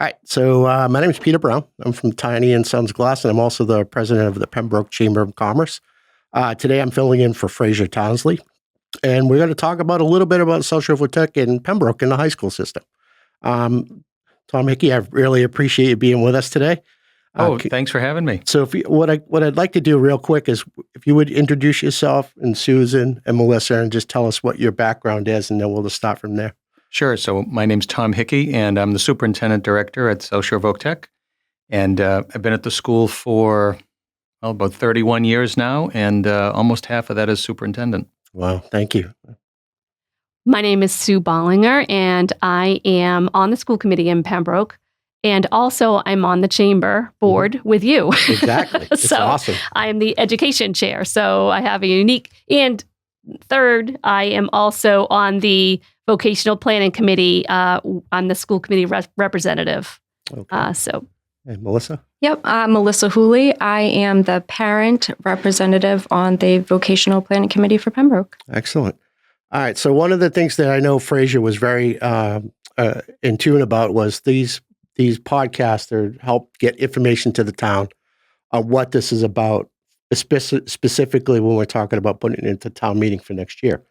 All right. So my name is Peter Brown. I'm from Tiny and Sons Glass, and I'm also the president of the Pembroke Chamber of Commerce. Today, I'm filling in for Fraser Townsley, and we're going to talk about a little bit about social Votech in Pembroke in the high school system. Tom Hickey, I really appreciate you being with us today. Thanks for having me. So, what I'd like to do real quick is if you would introduce yourself and Susan and Melissa, and just tell us what your background is, and then we'll just start from there. Sure. So my name's Tom Hickey, and I'm the superintendent director at Social Votech. And I've been at the school for about 31 years now, and almost half of that as superintendent. Wow. Thank you. My name is Sue Bollinger, and I am on the school committee in Pembroke. And also, I'm on the chamber board with you. Exactly. It's so awesome. I am the education chair. So I have a unique. And third, I am also on the vocational planning committee. I'm the school committee representative. Okay. And Melissa? Yep, Melissa Hooley. I am the parent representative on the vocational planning committee for Pembroke. Excellent. All right. So one of the things that I know Fraser was very in tune about was these podcasts that help get information to the town on what this is about, specifically when we're talking about putting it into town meeting for next year.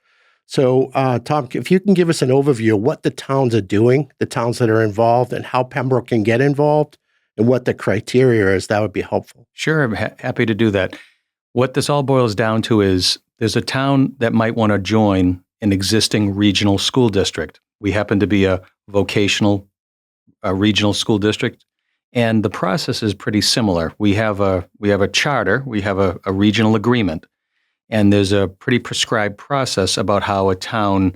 So, Tom, if you can give us an overview of what the towns are doing, the towns that are involved, and how Pembroke can get involved, and what the criteria is, that would be helpful. Sure, I'm happy to do that. What this all boils down to is there's a town that might want to join an existing regional school district. We happen to be a regional school district, and the process is pretty similar. We have a charter, we have a regional agreement, and there's a pretty prescribed process about how a town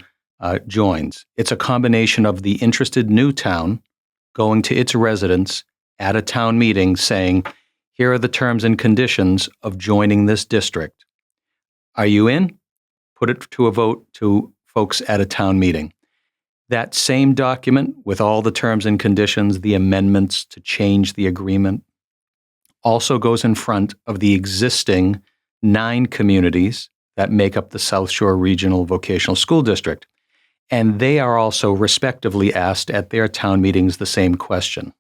joins. It's a combination of the interested new town going to its residents at a town meeting saying, here are the terms and conditions of joining this district. Are you in? Put it to a vote to folks at a town meeting. That same document with all the terms and conditions, the amendments to change the agreement, also goes in front of the existing 9 communities that make up the South Shore Regional Vocational School District. And they are also respectively asked at their town meetings the same question.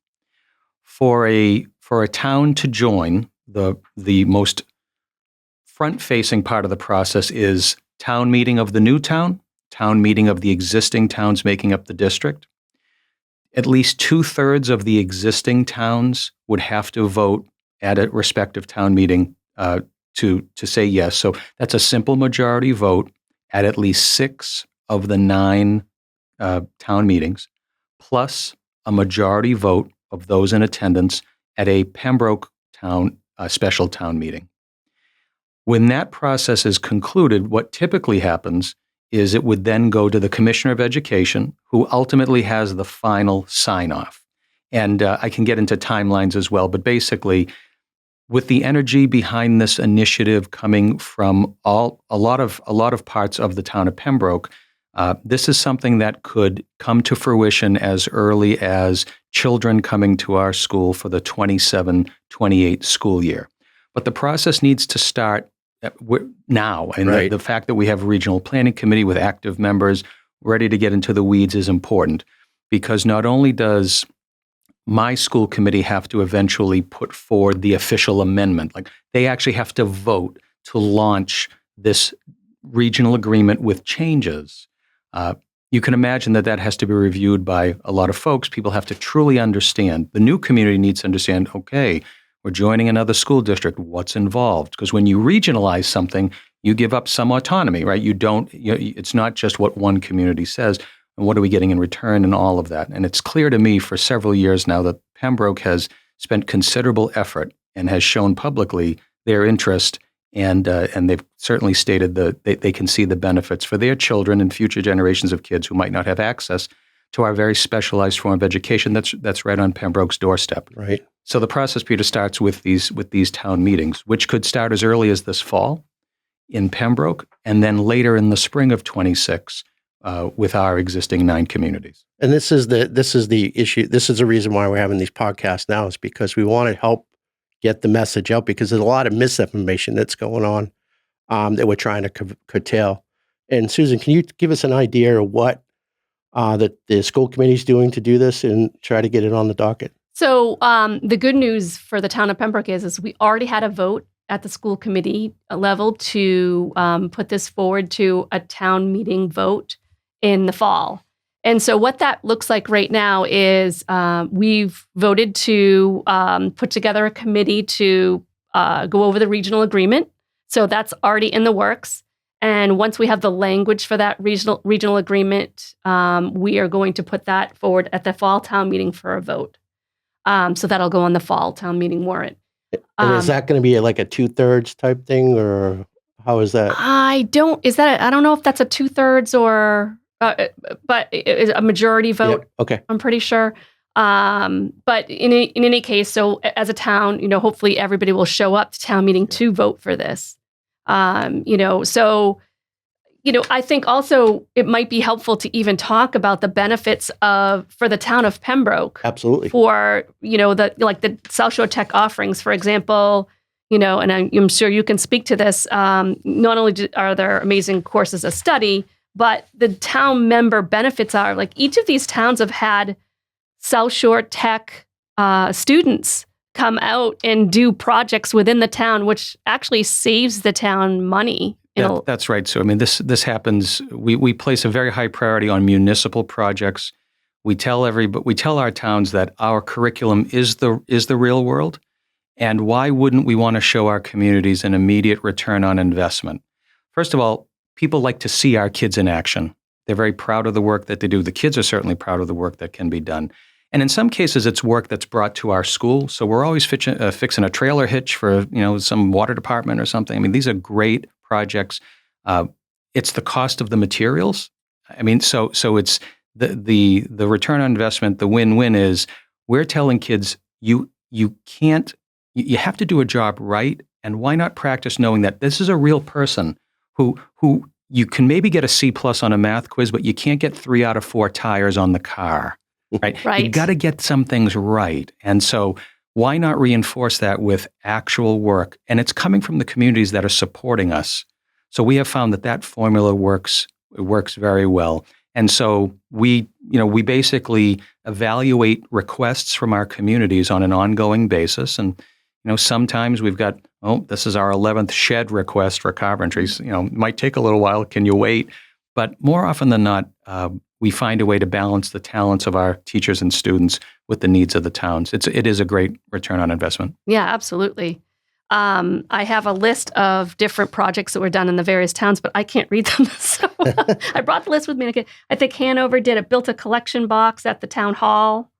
For a town to join, the most front-facing part of the process is town meeting of the new town meeting of the existing towns making up the district. At least 2/3 of the existing towns would have to vote at a respective town meeting to say yes. So that's a simple majority vote at least 6 of the 9 town meetings, plus a majority vote of those in attendance at a Pembroke town special town meeting. When that process is concluded, what typically happens is it would then go to the Commissioner of Education, who ultimately has the final sign-off. And I can get into timelines as well, but basically, with the energy behind this initiative coming from a lot of parts of the town of Pembroke, this is something that could come to fruition as early as children coming to our school for the 27-28 school year. But the process needs to start now. And right. The fact that we have a regional planning committee with active members ready to get into the weeds is important, because not only does my school committee have to eventually put forward the official amendment, like they actually have to vote to launch this regional agreement with changes. You can imagine that has to be reviewed by a lot of folks. People have to truly understand. The new community needs to understand, okay, we're joining another school district. What's involved? Because when you regionalize something, you give up some autonomy, right? It's not just what one community says, and what are we getting in return and all of that. And it's clear to me for several years now that Pembroke has spent considerable effort and has shown publicly their interest, and they've certainly stated that they can see the benefits for their children and future generations of kids who might not have access to our very specialized form of education that's right on Pembroke's doorstep. Right. So the process, Peter, starts with these town meetings, which could start as early as this fall in Pembroke, and then later in the spring of 26 with our existing 9 communities. And this is the issue. This is the reason why we're having these podcasts now, is because we want to help get the message out, because there's a lot of misinformation that's going on that we're trying to curtail. And Susan, can you give us an idea of what that the school committee's doing to do this and try to get it on the docket? So the good news for the town of Pembroke is we already had a vote at the school committee level to put this forward to a town meeting vote in the fall. And so what that looks like right now is we've voted to put together a committee to go over the regional agreement. So that's already in the works. And once we have the language for that regional agreement, we are going to put that forward at the fall town meeting for a vote. So that'll go on the fall town meeting warrant. And is that going to be like a 2/3 type thing, or how is that? I don't know if that's a 2/3 or, but it's a majority vote. Yeah, okay. I'm pretty sure. But in any case, so as a town, hopefully everybody will show up to town meeting to vote for this. I think also it might be helpful to even talk about the benefits for the town of Pembroke. Absolutely. For, the South Shore Tech offerings, for example, and I'm sure you can speak to this. Not only are there amazing courses of study, but the town member benefits are like each of these towns have had South Shore Tech students come out and do projects within the town, which actually saves the town money. That's right. So, I mean, this happens. We place a very high priority on municipal projects. We tell our towns that our curriculum is the real world, and why wouldn't we want to show our communities an immediate return on investment? First of all, people like to see our kids in action. They're very proud of the work that they do. The kids are certainly proud of the work that can be done. And in some cases, it's work that's brought to our school. So we're always fixing a trailer hitch for some water department or something. I mean, these are great projects. It's the cost of the materials. I mean, so it's the return on investment. The win-win is we're telling kids you have to do a job right, and why not practice knowing that this is a real person who you can maybe get a C+ on a math quiz, but you can't get 3 out of 4 tires on the car. Right. You got to get some things right. And so why not reinforce that with actual work? And it's coming from the communities that are supporting us. So we have found that formula works very well. And so we basically evaluate requests from our communities on an ongoing basis. And, sometimes we've got, this is our 11th shed request for carpentries. It might take a little while. Can you wait? But more often than not, we find a way to balance the talents of our teachers and students with the needs of the towns. It is a great return on investment. Yeah, absolutely. I have a list of different projects that were done in the various towns, but I can't read them. So I brought the list with me. I think Hanover built a collection box at the town hall.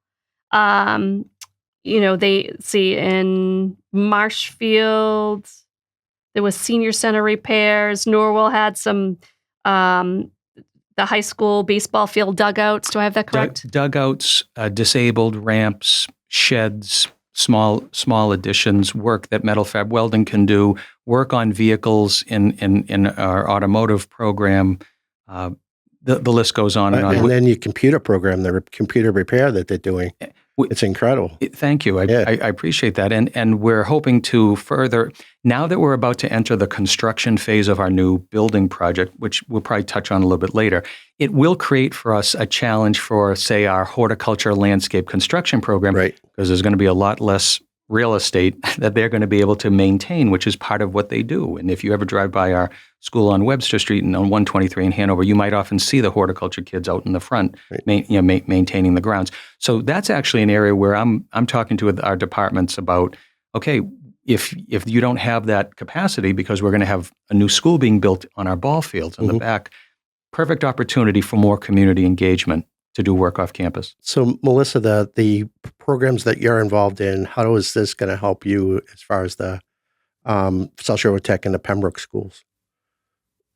They see in Marshfield, there was senior center repairs. Norwell had some, the high school baseball field dugouts. Do I have that correct? Dugouts, disabled ramps, sheds, small additions, work that metal fab welding can do, work on vehicles in our automotive program. The list goes on and on. And then your computer program, the computer repair that they're doing. It's incredible. Thank you. I appreciate that. And we're hoping to further, now that we're about to enter the construction phase of our new building project, which we'll probably touch on a little bit later, it will create for us a challenge for, say, our horticulture landscape construction program, right? Because there's going to be a lot less real estate that they're going to be able to maintain, which is part of what they do. And if you ever drive by our school on Webster Street and on 123 in Hanover, you might often see the horticulture kids out in the front, right, maintaining the grounds. So that's actually an area where I'm talking to our departments about, okay, if you don't have that capacity, because we're going to have a new school being built on our ball fields in the back, perfect opportunity for more community engagement to do work off campus. So, Melissa, the programs that you're involved in, how is this going to help you as far as the South Shore Tech and the Pembroke schools?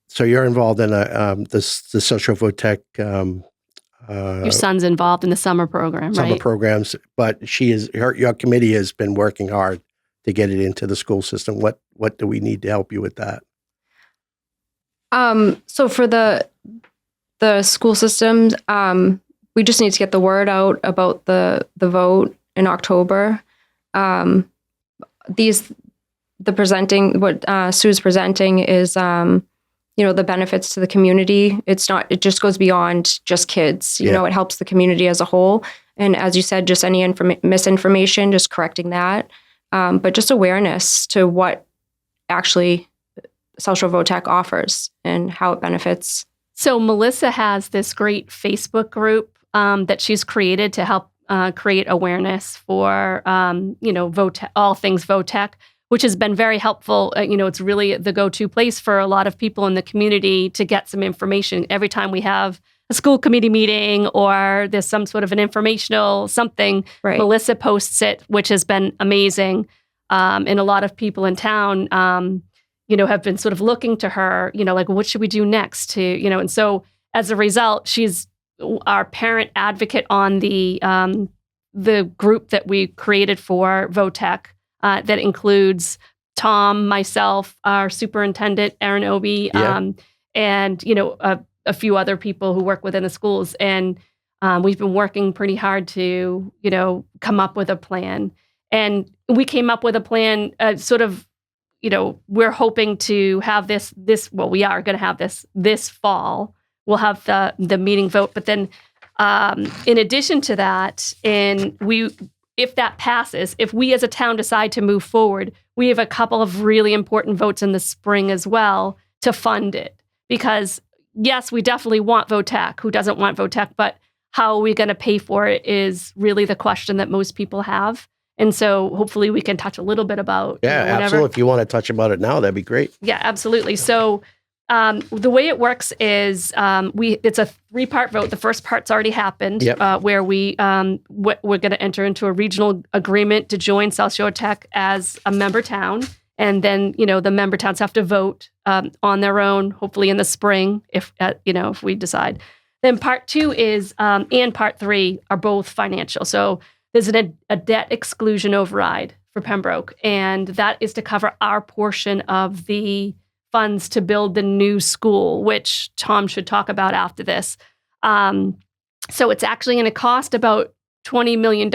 So you're involved in the South Shore Tech. Your son's involved in the summer program, summer right? programs, but your committee has been working hard to get it into the school system. What do we need to help you with that? So for the school systems, we just need to get the word out about the vote in October. What Sue's presenting is the benefits to the community. It just goes beyond just kids. It helps the community as a whole. And as you said, just any misinformation, just correcting that. But just awareness to what actually South Shore Votech offers and how it benefits. So Melissa has this great Facebook group that she's created to help create awareness for, Votech, all things Votech, which has been very helpful. It's really the go-to place for a lot of people in the community to get some information. Every time we have a school committee meeting or there's some sort of an informational something, right, Melissa posts it, which has been amazing. And a lot of people in town, have been sort of looking to her, like, what should we do next and so as a result, she's our parent advocate on the group that we created for Votech. That includes Tom, myself, our superintendent, Erin Obi, and, a few other people who work within the schools. And we've been working pretty hard to, come up with a plan. And we came up with a plan we're hoping to have we are going to have this fall. We'll have the meeting vote. But then in addition to that, if that passes, if we as a town decide to move forward, we have a couple of really important votes in the spring as well to fund it. Because yes, we definitely want Votech. Who doesn't want Votech? But how are we going to pay for it is really the question that most people have. And so hopefully we can touch a little bit about absolutely. If you want to touch about it now, that'd be great. Yeah, absolutely. So the way it works is it's a 3-part vote. The first part's already happened, where we're going to enter into a regional agreement to join South Shore Tech as a member town. And then, the member towns have to vote on their own, hopefully in the spring, if we decide. Then part 2 is, and part 3 are both financial. So there's a debt exclusion override for Pembroke, and that is to cover our portion of the funds to build the new school, which Tom should talk about after this. So it's actually going to cost about $20 million.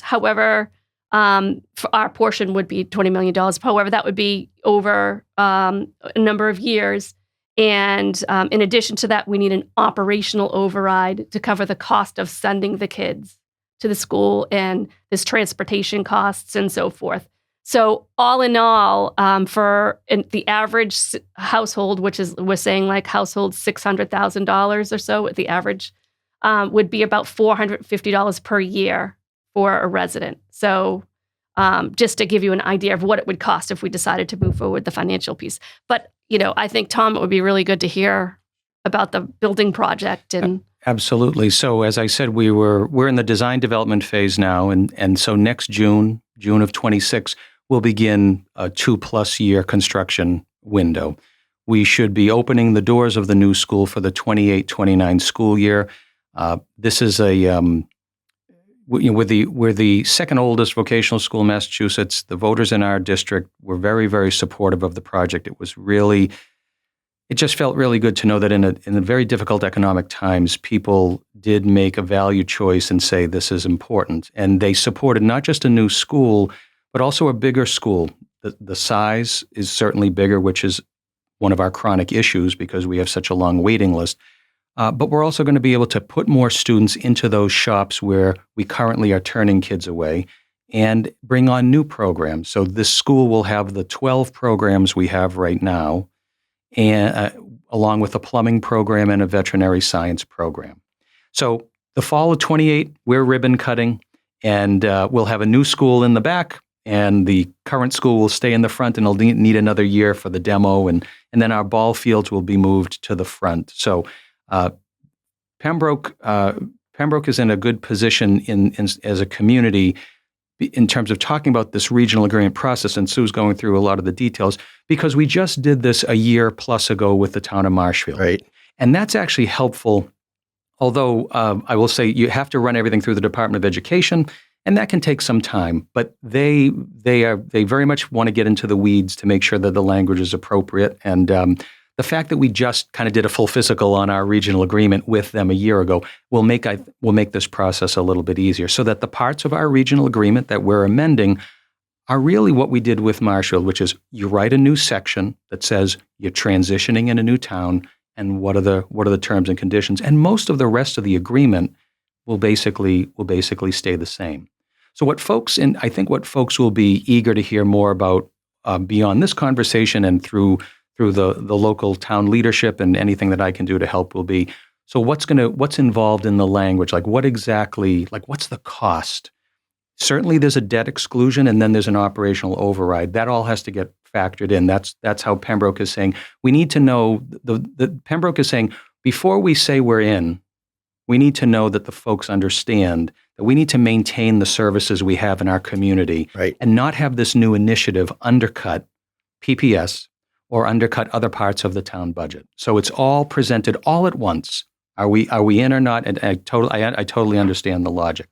However, for our portion would be $20 million. However, that would be over a number of years. And in addition to that, we need an operational override to cover the cost of sending the kids to the school and this transportation costs and so forth. So all in all, for the average household, which is, we're saying like household $600,000 or so, the average would be about $450 per year for a resident. So just to give you an idea of what it would cost if we decided to move forward the financial piece. But, I think, Tom, it would be really good to hear about the building project. And Absolutely. So as I said, we're in the design development phase now. And so next June of 26, we'll begin a 2+ year construction window. We should be opening the doors of the new school for the 28-29 school year. This is we're the second oldest vocational school in Massachusetts. The voters in our district were very, very supportive of the project. It just felt really good to know that in a very difficult economic times, people did make a value choice and say this is important. And they supported not just a new school, but also a bigger school. The size is certainly bigger, which is one of our chronic issues because we have such a long waiting list. But we're also going to be able to put more students into those shops where we currently are turning kids away and bring on new programs. So this school will have the 12 programs we have right now, and along with a plumbing program and a veterinary science program. So the fall of 28, we're ribbon cutting, and we'll have a new school in the back, and the current school will stay in the front, and it'll need another year for the demo, and then our ball fields will be moved to the front. So Pembroke is in a good position as a community in terms of talking about this regional agreement process, and Sue's going through a lot of the details, because we just did this a year plus ago with the town of Marshfield. Right. And that's actually helpful, although I will say you have to run everything through the Department of Education, and that can take some time. But they very much want to get into the weeds to make sure that the language is appropriate. And the fact that we just kind of did a full physical on our regional agreement with them a year ago will make this process a little bit easier, so that the parts of our regional agreement that we're amending are really what we did with Marshfield, which is you write a new section that says you're transitioning in a new town and what are the terms and conditions, and most of the rest of the agreement will basically stay the same. So I think what folks will be eager to hear more about beyond this conversation and through the local town leadership and anything that I can do to help will be, so what's involved in the language? Like what exactly, like what's the cost? Certainly there's a debt exclusion and then there's an operational override. That all has to get factored in. That's how Pembroke is saying, we need to know, Pembroke is saying, before we say we're in, we need to know that the folks understand that we need to maintain the services we have in our community, Right. and not have this new initiative undercut PPS or undercut other parts of the town budget. So it's all presented all at once. Are we in or not? And I totally understand the logic.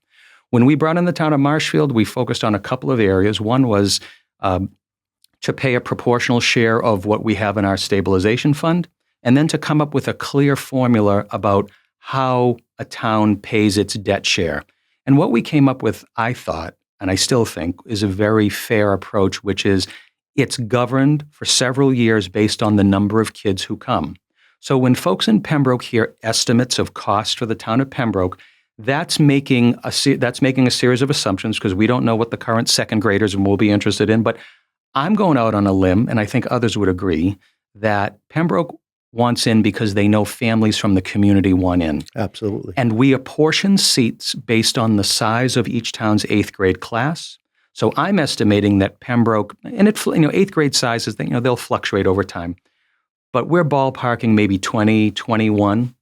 When we brought in the town of Marshfield, we focused on a couple of areas. One was to pay a proportional share of what we have in our stabilization fund, and then to come up with a clear formula about how a town pays its debt share. And what we came up with, I thought, and I still think, is a very fair approach, which is it's governed for several years based on the number of kids who come. So when folks in Pembroke hear estimates of cost for the town of Pembroke, that's making a series of assumptions because we don't know what the current second graders will be interested in. But I'm going out on a limb, and I think others would agree, that Pembroke wants in because they know families from the community want in. Absolutely. And we apportion seats based on the size of each town's 8th grade class. So I'm estimating that Pembroke, and 8th grade sizes, they'll fluctuate over time, but we're ballparking maybe 20, 21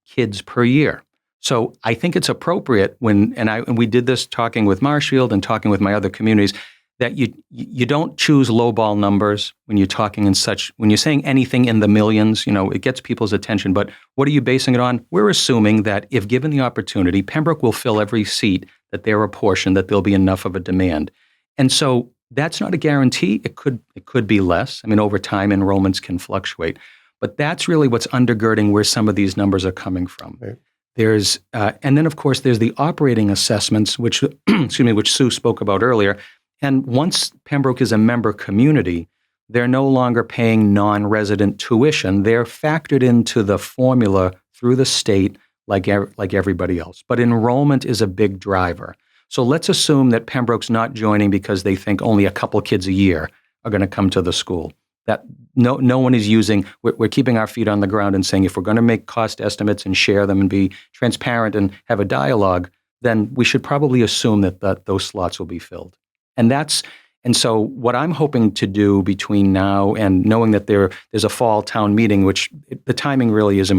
kids per year. So I think it's appropriate and we did this talking with Marshfield and talking with my other communities, that you don't choose lowball numbers when you're talking when you're saying anything in the millions, it gets people's attention. But what are you basing it on? We're assuming that if given the opportunity, Pembroke will fill every seat that they're apportioned, that there'll be enough of a demand. And so that's not a guarantee. It could be less. I mean, over time, enrollments can fluctuate. But that's really what's undergirding where some of these numbers are coming from. Right. There's and then, of course, there's the operating assessments, which which Sue spoke about earlier. And once Pembroke is a member community, they're no longer paying non-resident tuition. They're factored into the formula through the state like everybody else. But enrollment is a big driver. So let's assume that Pembroke's not joining because they think only a couple kids a year are going to come to the school. That no one is using, we're keeping our feet on the ground and saying if we're going to make cost estimates and share them and be transparent and have a dialogue, then we should probably assume that those slots will be filled. And so what I'm hoping to do between now and knowing that there's a fall town meeting, which the timing really is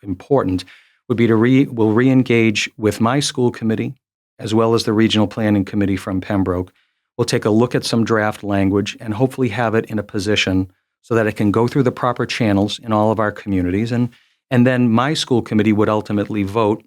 important, would be we'll re-engage with my school committee as well as the regional planning committee from Pembroke. We'll take a look at some draft language and hopefully have it in a position so that it can go through the proper channels in all of our communities. And then my school committee would ultimately vote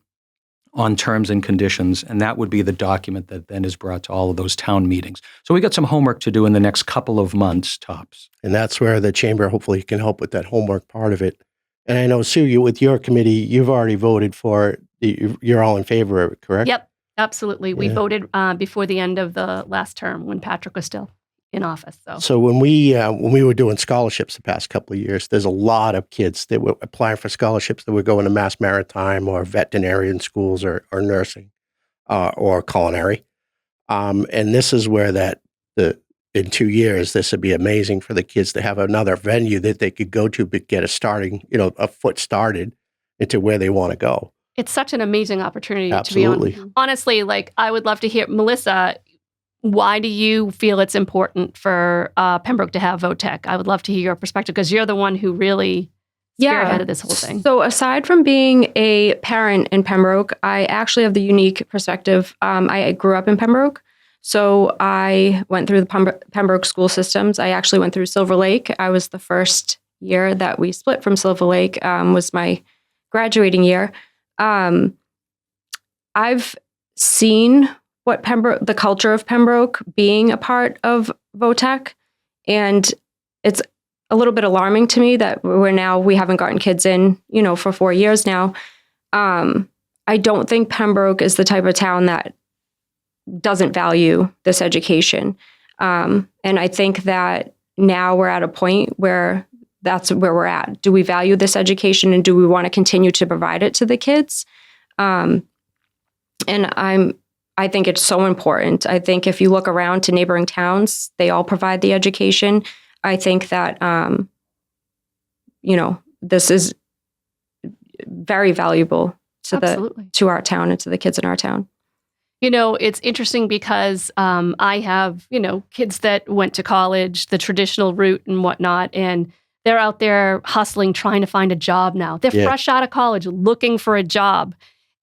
on terms and conditions, and that would be the document that then is brought to all of those town meetings. So we got some homework to do in the next couple of months, tops. And that's where the chamber hopefully can help with that homework part of it. And I know, Sue, with your committee, you've already voted for it. You're all in favor of it, correct? Yep, absolutely. We Yeah. voted before the end of the last term when Patrick was still in office. So when we were doing scholarships the past couple of years, there's a lot of kids that were applying for scholarships that were going to Mass Maritime or veterinarian schools or nursing or culinary. And this is where in 2 years, this would be amazing for the kids to have another venue that they could go to, but get a foot started into where they want to go. It's such an amazing opportunity Absolutely. to be on. Honestly, I would love to hear, Melissa, why do you feel it's important for Pembroke to have Votech? I would love to hear your perspective because you're the one who really spearheaded this whole thing. So aside from being a parent in Pembroke, I actually have the unique perspective. I grew up in Pembroke. So I went through the Pembroke school systems. I actually went through Silver Lake. I was the first year that we split from Silver Lake, was my graduating year. I've seen what the culture of Pembroke being a part of Votech, and it's a little bit alarming to me that we haven't gotten kids in, for 4 years now. I don't think Pembroke is the type of town that doesn't value this education. And I think that now we're at a point where that's where we're at. Do we value this education, and do we want to continue to provide it to the kids? And I think it's so important. I think if you look around to neighboring towns, they all provide the education. I think that, this is very valuable to our town and to the kids in our town. It's interesting because I have, kids that went to college, the traditional route and whatnot, and they're out there hustling, trying to find a job now. They're fresh out of college, looking for a job.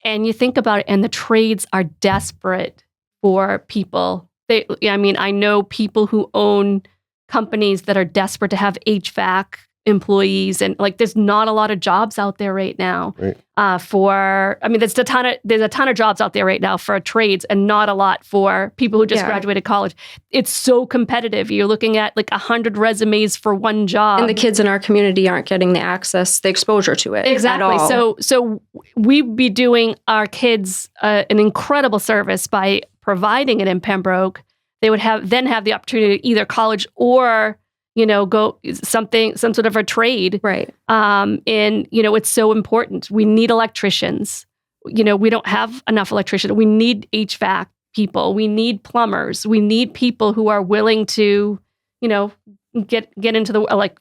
And you think about it, and the trades are desperate for people. I know people who own companies that are desperate to have HVAC employees, and there's not a lot of jobs out there right now. Right. There's a ton of jobs out there right now for trades, and not a lot for people who just graduated college. It's so competitive. You're looking at 100 resumes for one job, and the kids in our community aren't getting the exposure to it. Exactly. At all. So we'd be doing our kids an incredible service by providing it in Pembroke. They would then have the opportunity to either college or go some sort of a trade. Right. It's so important. We need electricians. We don't have enough electricians. We need HVAC people. We need plumbers. We need people who are willing to, get into the,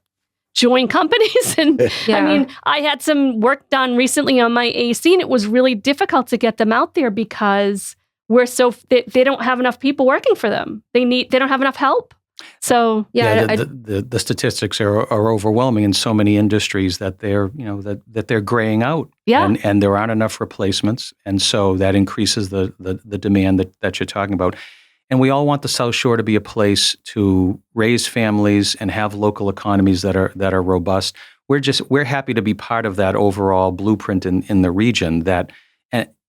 join companies. And I had some work done recently on my AC, and it was really difficult to get them out there because they don't have enough people working for them. They don't have enough help. So the statistics are overwhelming in so many industries that they're that they're graying out. Yeah, and there aren't enough replacements, and so that increases the demand that you're talking about. And we all want the South Shore to be a place to raise families and have local economies that are robust. We're happy to be part of that overall blueprint in the region.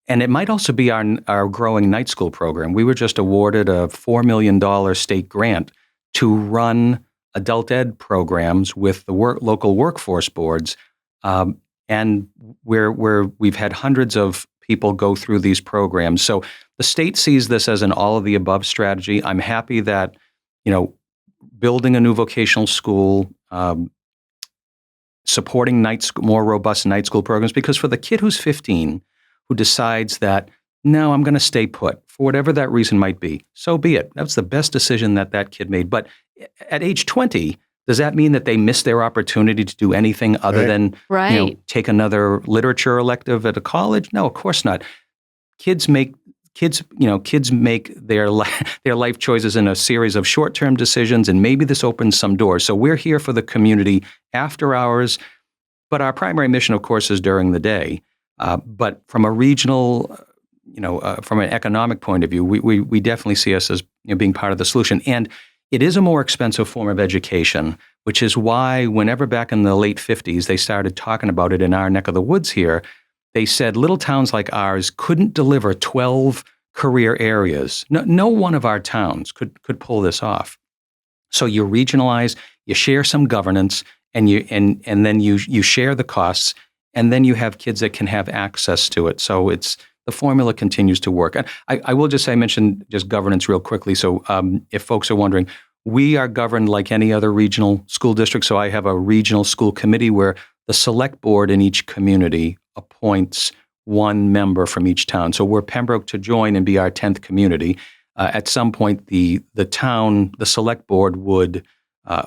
And it might also be our growing night school program. We were just awarded a $4 million state grant to run adult ed programs with the local workforce boards, and we've had hundreds of people go through these programs. So the state sees this as an all of the above strategy. I'm happy that building a new vocational school, supporting more robust night school programs, because for the kid who's 15 who decides that, no, I'm going to stay put, for whatever that reason might be, so be it. That's the best decision that kid made. But at age 20, does that mean that they miss their opposition to do anything other than take another literature elective at a college? No, of course not. Kids make their life choices in a series of short-term decisions, and maybe this opens some doors. So we're here for the community after hours, but our primary mission, of course, is during the day. But from a regional, from an economic point of view, we definitely see us as being part of the solution. And it is a more expensive form of education, which is why whenever back in the late 50s they started talking about it in our neck of the woods here, they said little towns like ours couldn't deliver 12 career areas. No one of our towns could pull this off. So you regionalize, you share some governance, and then you share the costs. And then you have kids that can have access to it. So the formula continues to work. And I will just say, I mentioned just governance real quickly. So if folks are wondering, we are governed like any other regional school district. So I have a regional school committee where the select board in each community appoints one member from each town. So we're Pembroke to join and be our 10th community. At some point, the select board would,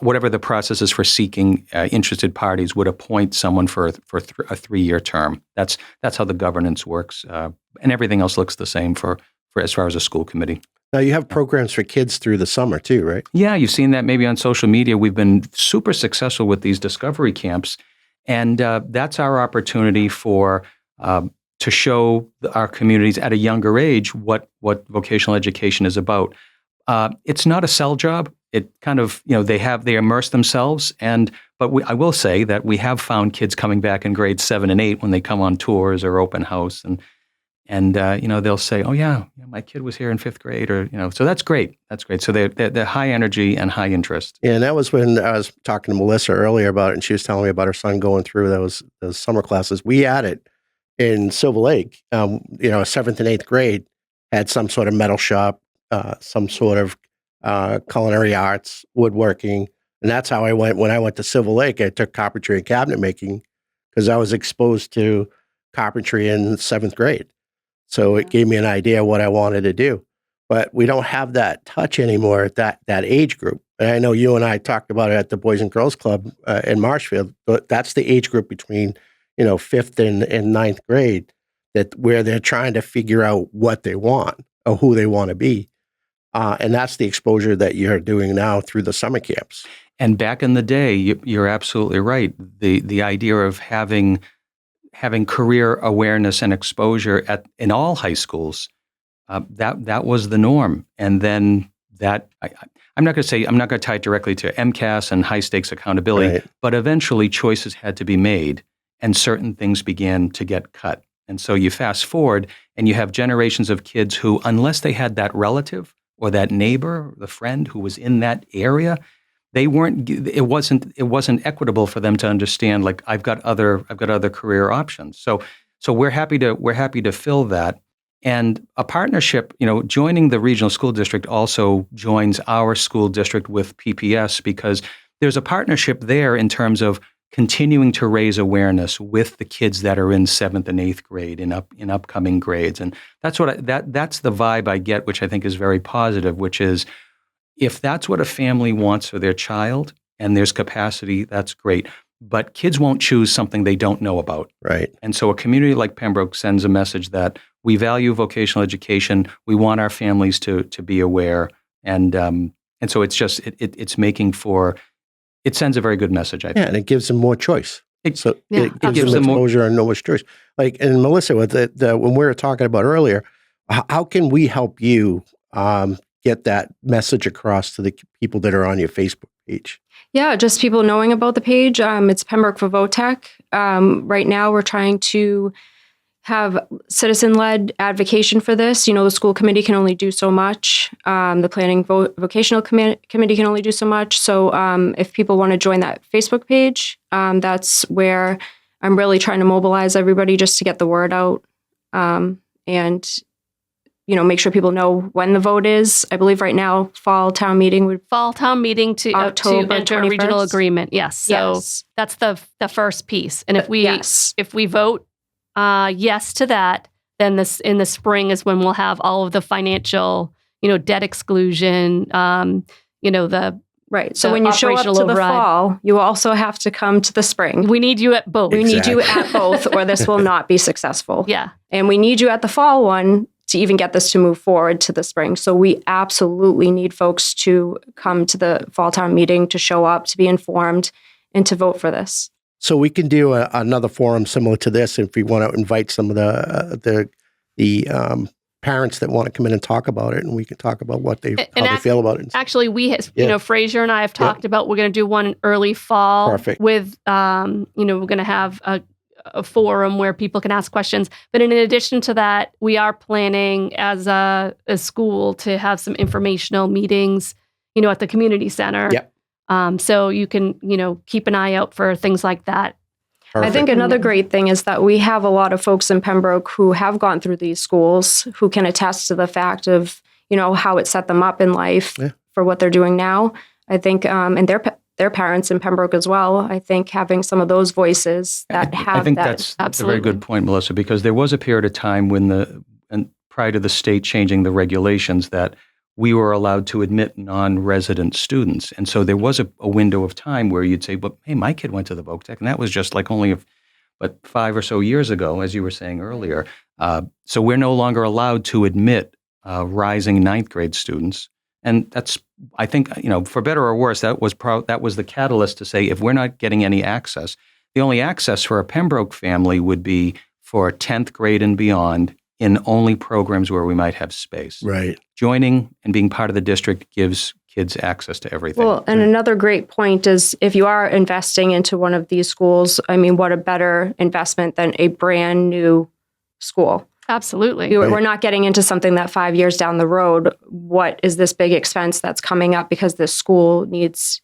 whatever the process is for seeking interested parties, would appoint someone for a 3-year term. That's how the governance works, and everything else looks the same for as far as a school committee. Now you have programs for kids through the summer too, right? Yeah, you've seen that maybe on social media. We've been super successful with these discovery camps, and that's our opportunity to show our communities at a younger age what vocational education is about. It's not a sell job. It kind of, they immerse themselves. But I will say that we have found kids coming back in grades 7 and 8 when they come on tours or open house, and they'll say, "Oh yeah, my kid was here in 5th grade," or so that's great. That's great. So they're high energy and high interest. Yeah, and that was when I was talking to Melissa earlier about it, and she was telling me about her son going through those summer classes. We had it in Silver Lake. 7th and 8th grade had some sort of metal shop, some sort of culinary arts, woodworking. And that's how I went. When I went to Silver Lake, I took carpentry and cabinet making because I was exposed to carpentry in 7th grade. So it gave me an idea of what I wanted to do. But we don't have that touch anymore at that age group. And I know you and I talked about it at the Boys and Girls Club in Marshfield, but that's the age group between, 5th and 9th grade where they're trying to figure out what they want or who they want to be. And that's the exposure that you're doing now through the summer camps. And back in the day, you're absolutely right. The idea of having career awareness and exposure in all high schools, that was the norm. And then I'm not going to tie it directly to MCAS and high stakes accountability, right. But eventually choices had to be made and certain things began to get cut. And so you fast forward and you have generations of kids who, unless they had that relative or that neighbor, the friend who was in that area, it wasn't equitable for them to understand, like, I've got other career options. So we're happy to fill that. And a partnership, joining the regional school district also joins our school district with PPS because there's a partnership there in terms of continuing to raise awareness with the kids that are in 7th and 8th grade in upcoming grades. And that's that's the vibe I get, which I think is very positive, which is if that's what a family wants for their child and there's capacity, that's great. But kids won't choose something they don't know about. Right. And so a community like Pembroke sends a message that we value vocational education. We want our families to be aware. And so it's just, it's making for, it sends a very good message, I think. Yeah, and it gives them more choice. It gives gives them them exposure and no more choice. Like, and Melissa, with when we were talking about earlier, how can we help you get that message across to the people that are on your Facebook page? Yeah, just people knowing about the page. It's Pembroke for Votech. Right now, we're trying to have citizen-led advocation for this. The school committee can only do so much. The planning vocational committee can only do so much. So if people want to join that Facebook page, that's where I'm really trying to mobilize everybody just to get the word out and make sure people know when the vote is. I believe right now, fall town meeting to October enter 21st. A regional agreement. Yes. So yes. That's the first piece. And if we vote yes to that, then in the spring is when we'll have all of the financial, debt exclusion, the right. So when you show up to the fall, you also have to come to the spring. We need you at both. We need you at both, or this will not be successful. Yeah. And we need you at the fall one to even get this to move forward to the spring. So we absolutely need folks to come to the fall town meeting, to show up, to be informed, and to vote for this. So we can do another forum similar to this if we want to invite some of the parents that want to come in and talk about it, and we can talk about how they feel about it. Actually, Fraser and I have talked about we're going to do one early fall. Perfect. With we're going to have a forum where people can ask questions. But in addition to that, we are planning as a school to have some informational meetings, at the community center. Yep. So you can, keep an eye out for things like that. Perfect. I think another great thing is that we have a lot of folks in Pembroke who have gone through these schools who can attest to the fact of, how it set them up in life for what they're doing now. I think, and their parents in Pembroke as well. I think having some of those voices that have I think that's a very good point, Melissa, because there was a period of time and prior to the state changing the regulations that we were allowed to admit non-resident students. And so there was a window of time where you'd say, but hey, my kid went to the Votech, and that was just like only 5 or so years ago, as you were saying earlier. So we're no longer allowed to admit rising 9th grade students. And that's, I think, for better or worse, that was the catalyst to say, if we're not getting any access, the only access for a Pembroke family would be for 10th grade and beyond in only programs where we might have space. Right. Joining and being part of the district gives kids access to everything. Well, and another great point is if you are investing into one of these schools, what a better investment than a brand new school. Absolutely. We're not getting into something that 5 years down the road, what is this big expense that's coming up because this school needs,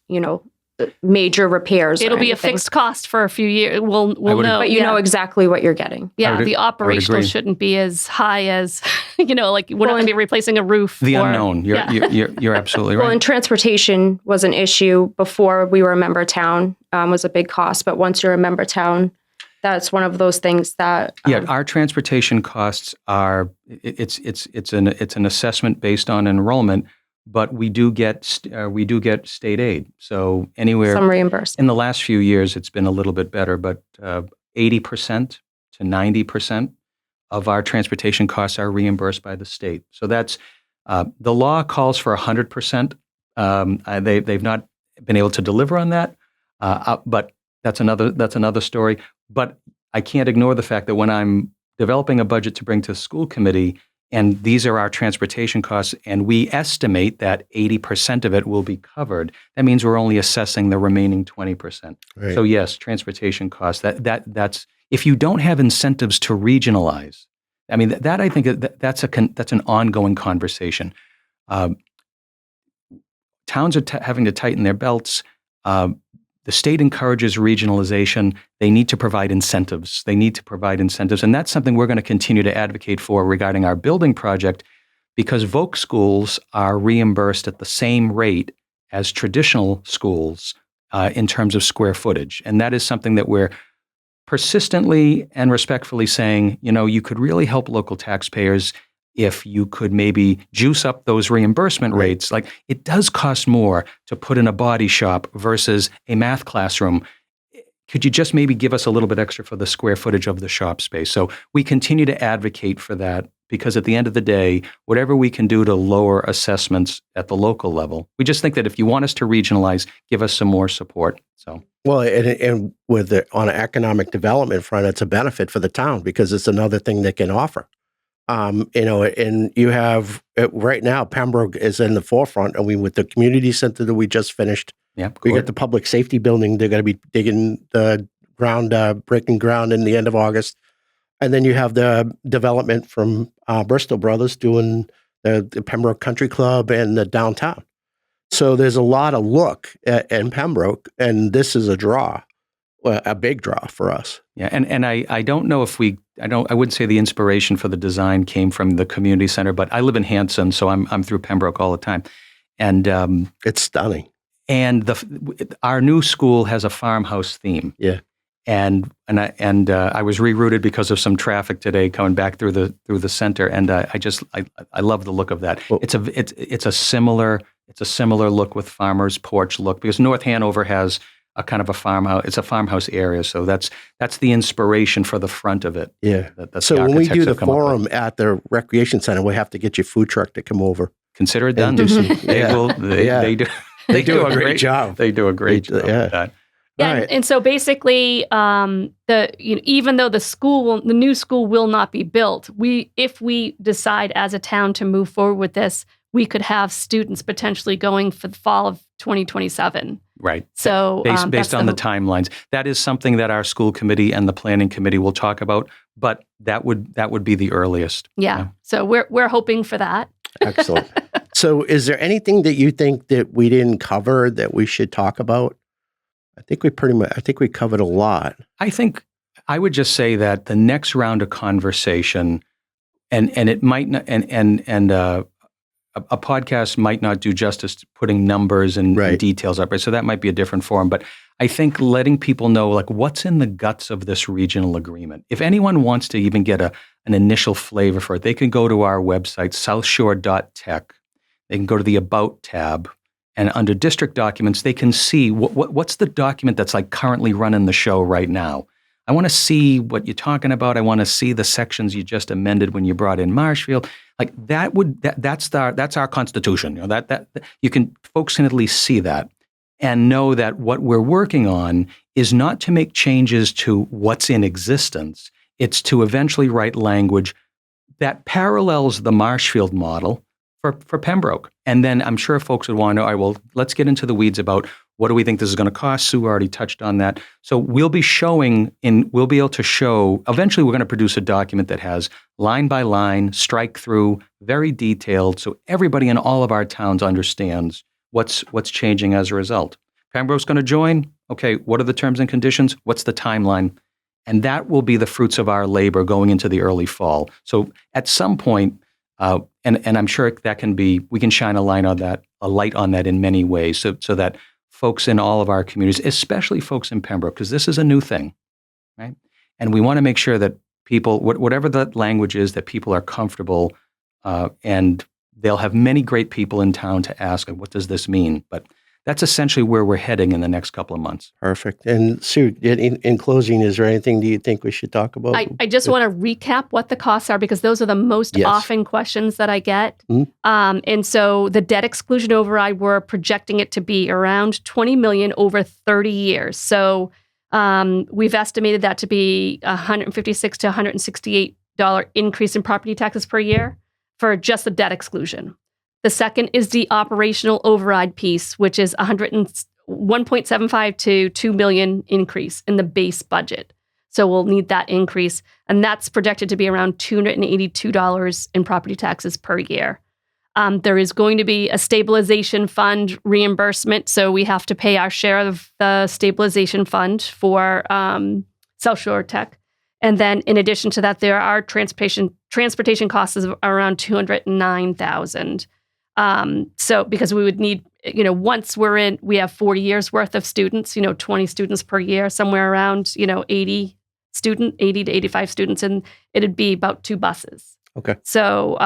major repairs. It'll or be a anything. fixed cost for a few years. We'll know. But you know exactly what you're getting. Yeah, the operational agree. shouldn't be as high as, like we're not going to be replacing a roof. The or- unknown. You're absolutely Well, right. and transportation was an issue before we were a member town, was a big cost. But once you're a member town, that's one of those things that Our transportation costs are it's an assessment based on enrollment, but we do get state aid. So anywhere some reimbursement. in the last few years, it's been a little bit better, but 80% to 90% of our transportation costs are reimbursed by the state. So that's the law calls for 100%. They've not been able to deliver on that, but that's another story. But I can't ignore the fact that when I'm developing a budget to bring to the school committee, and these are our transportation costs, and we estimate that 80% of it will be covered, that means we're only assessing the remaining 20%. Right. So yes, transportation costs. That's if you don't have incentives to regionalize. I mean, that I think that's an ongoing conversation. Towns are having to tighten their belts. The state encourages regionalization. They need to provide incentives. And that's something we're going to continue to advocate for regarding our building project, because Voc schools are reimbursed at the same rate as traditional schools in terms of square footage. And that is something that we're persistently and respectfully saying, you could really help local taxpayers if you could maybe juice up those reimbursement rates. Like, it does cost more to put in a body shop versus a math classroom. Could you just maybe give us a little bit extra for the square footage of the shop space? So we continue to advocate for that, because at the end of the day, whatever we can do to lower assessments at the local level, we just think that if you want us to regionalize, give us some more support. So. Well, and on an economic development front, it's a benefit for the town, because it's another thing they can offer. And you have right now, Pembroke is in the forefront. With the community center that we just finished, we got the public safety building. They're going to be digging the ground, breaking ground in the end of August. And then you have the development from Bristol Brothers doing the Pembroke Country Club and the downtown. So there's a lot of look in Pembroke, and this is a big draw for us. Yeah, and I don't know if I wouldn't say the inspiration for the design came from the community center, but I live in Hanson, so I'm through Pembroke all the time, and it's stunning. And our new school has a farmhouse theme. Yeah, and I was rerouted because of some traffic today coming back through the center, and I love the look of that. Well, it's a similar look with farmer's porch look, because North Hanover has a kind of a farmhouse. It's a farmhouse area, so that's the inspiration for the front of it. Yeah. That's so the when we do architects the have come up with. forum at the recreation center, we have to get your food truck to come over. Consider it done. And do some, They do. They do a great job. They do a great job. Yeah. With that. Yeah, Right. and so basically, even though the new school will not be built, if we decide as a town to move forward with this, we could have students potentially going for the fall of 2027. Right. So based on the timelines, that is something that our school committee and the planning committee will talk about. But that would be the earliest. Yeah. So we're hoping for that. Excellent. So is there anything that you think that we didn't cover that we should talk about? I think we covered a lot. I think I would just say that the next round of conversation, and it might not, and a podcast might not do justice to putting numbers and details up, right? So that might be a different forum. But I think letting people know, like, what's in the guts of this regional agreement. If anyone wants to even get an initial flavor for it, they can go to our website, southshore.tech. They can go to the About tab, and under district documents, they can see what's the document that's like currently running the show right now. I want to see what you're talking about. I want to see the sections you just amended when you brought in Marshfield. Like that's our Constitution. Folks can at least see that and know that what we're working on is not to make changes to what's in existence. It's to eventually write language that parallels the Marshfield model for Pembroke. And then I'm sure folks would want to know, all right, well, let's get into the weeds about what do we think this is going to cost. Sue already touched on that. So we'll be able to show, eventually we're going to produce a document that has line by line, strike through, very detailed, so everybody in all of our towns understands what's changing as a result. Pembroke's going to join. Okay, what are the terms and conditions? What's the timeline? And that will be the fruits of our labor going into the early fall. So at some point, and I'm sure that we can shine a light on that in many ways, so that folks in all of our communities, especially folks in Pembroke, because this is a new thing, right? And we want to make sure that people, whatever the language is, that people are comfortable, and they'll have many great people in town to ask, what does this mean? But that's essentially where we're heading in the next couple of months. Perfect. And Sue, in closing, is there anything do you think we should talk about? I just want to recap what the costs are, because those are the most often questions that I get. Mm-hmm. And so the debt exclusion override, we're projecting it to be around $20 million over 30 years. So we've estimated that to be $156 to $168 increase in property taxes per year for just the debt exclusion. The second is the operational override piece, which is $1.75 to $2 million increase in the base budget. So we'll need that increase. And that's projected to be around $282 in property taxes per year. There is going to be a stabilization fund reimbursement. So we have to pay our share of the stabilization fund for South Shore Tech. And then in addition to that, there are transportation costs of around $209,000. So because we would need, once we have 40 years worth of students, 20 students per year, somewhere around, 80 to 85 students, and it'd be about 2 buses. Okay. So,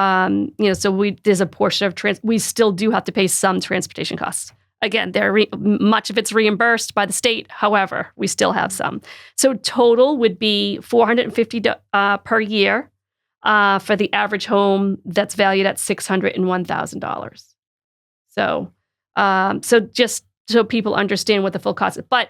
there's a portion of we still do have to pay some transportation costs. Again, much of it's reimbursed by the state. However, we still have some. So total would be $450 per year. For the average home that's valued at $601,000. So just so people understand what the full cost is. But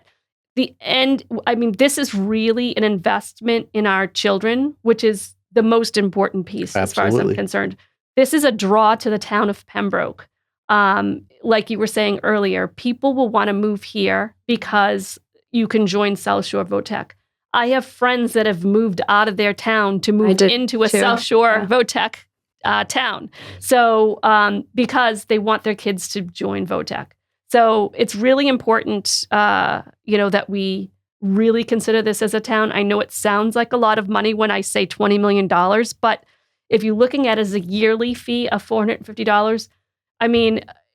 this is really an investment in our children, which is the most important piece. Absolutely. As far as I'm concerned. This is a draw to the town of Pembroke. Like you were saying earlier, people will want to move here because you can join South Shore Votech. I have friends that have moved out of their town to move into a South Shore Votech town. So because they want their kids to join Votech. So it's really important, that we really consider this as a town. I know it sounds like a lot of money when I say $20 million, but if you're looking at it as a yearly fee of $450,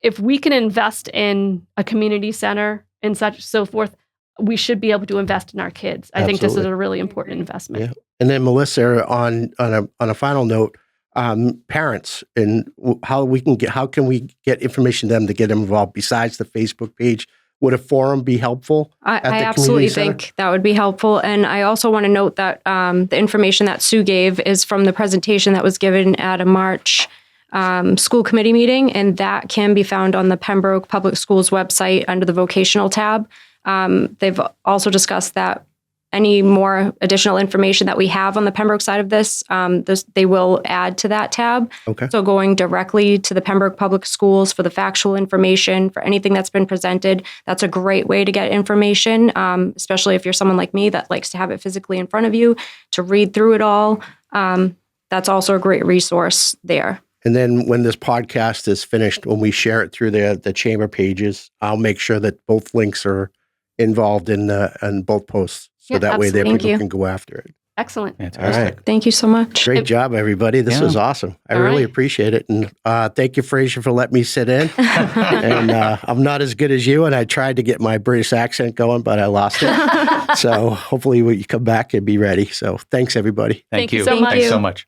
if we can invest in a community center and so forth, we should be able to invest in our kids. I think this is a really important investment. Yeah. And then Melissa, on a final note, parents and how can we get information to them to get them involved besides the Facebook page? Would a forum be helpful? I absolutely think that would be helpful. And I also want to note that the information that Sue gave is from the presentation that was given at a March school committee meeting, and that can be found on the Pembroke Public Schools website under the vocational tab. They've also discussed that any more additional information that we have on the Pembroke side of this, they will add to that tab. Okay. So going directly to the Pembroke Public Schools for the factual information, for anything that's been presented, that's a great way to get information, especially if you're someone like me that likes to have it physically in front of you to read through it all. That's also a great resource there. And then when this podcast is finished, when we share it through the chamber pages, I'll make sure that both links are involved in both posts. So that way people can go after it. Excellent. Fantastic. All right. Thank you so much. Great job, everybody. This was awesome. I really appreciate it. And thank you, Fraser, for letting me sit in. And I'm not as good as you, and I tried to get my British accent going, but I lost it. So hopefully when you come back and be ready. So thanks, everybody. Thank you. So much. Thanks so much.